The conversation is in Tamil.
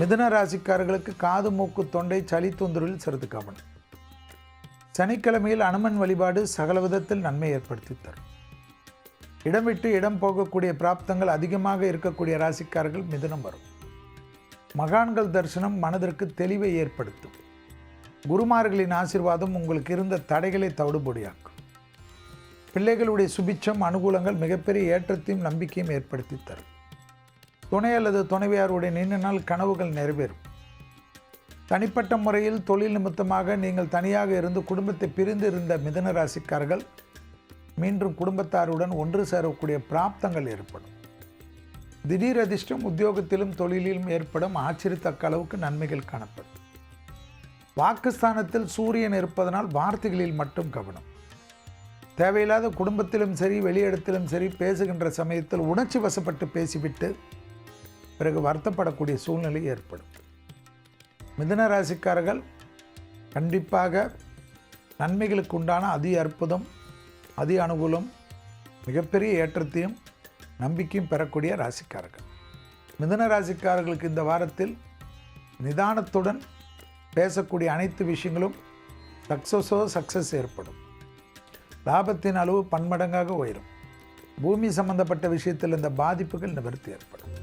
மிதுன ராசிக்காரர்களுக்கு காது மூக்கு தொண்டை சளி தொந்தரவில் சிறிது கவனம். சனிக்கிழமையில் அனுமன் வழிபாடு சகல விதத்தில் நன்மை ஏற்படுத்தி தரும். இடம் விட்டு இடம் போகக்கூடிய பிராப்தங்கள் அதிகமாக இருக்கக்கூடிய ராசிக்காரர்கள் மிதுனம் வரும். மகான்கள் தரிசனம் மனதிற்கு தெளிவை ஏற்படுத்தும். குருமார்களின் ஆசீர்வாதம் உங்களுக்கு இருந்த தடைகளை தவிடுபொடியாக்கும். பிள்ளைகளுடைய சுபிட்சம் அனுகூலங்கள் மிகப்பெரிய ஏற்றத்தையும் நம்பிக்கையும் ஏற்படுத்தி தரும். துணை அல்லது துணைவியாருடைய நீண்ட நாள் கனவுகள் நிறைவேறும். தனிப்பட்ட முறையில் தொழில் நிமித்தமாக நீங்கள் தனியாக இருந்து குடும்பத்தை பிரிந்து இருந்த மிதுன ராசிக்காரர்கள் மீண்டும் குடும்பத்தாருடன் ஒன்று சேரக்கூடிய பிராப்தங்கள் ஏற்படும். திடீர் அதிர்ஷ்டம் உத்தியோகத்திலும் தொழிலிலும் ஏற்படும். ஆச்சரியத்தக்க அளவுக்கு நன்மைகள் காணப்படும். வாக்குஸ்தானத்தில் சூரியன் இருப்பதனால் வார்த்தைகளில் மட்டும் கவனம். தேவையில்லாத குடும்பத்திலும் சரி வெளியிடத்திலும் சரி பேசுகின்ற சமயத்தில் உணர்ச்சி வசப்பட்டு பேசிவிட்டு பிறகு வருத்தப்படக்கூடிய சூழ்நிலை ஏற்படும். மிதுன ராசிக்காரர்கள் கண்டிப்பாக நன்மைகளுக்கு உண்டான அதி அற்புதம் அதி அனுகூலம் மிகப்பெரிய ஏற்றத்தையும் நம்பிக்கையும் பெறக்கூடிய ராசிக்காரர்கள். மிதுன ராசிக்காரர்களுக்கு இந்த வாரத்தில் நிதானத்துடன் பேசக்கூடிய அனைத்து விஷயங்களும் சக்ஸஸ் ஏற்படும். லாபத்தின் அளவு பன்மடங்காக உயரும். பூமி சம்பந்தப்பட்ட விஷயத்தில் இந்த பாதிப்புகள் நிவர்த்தி ஏற்படும்.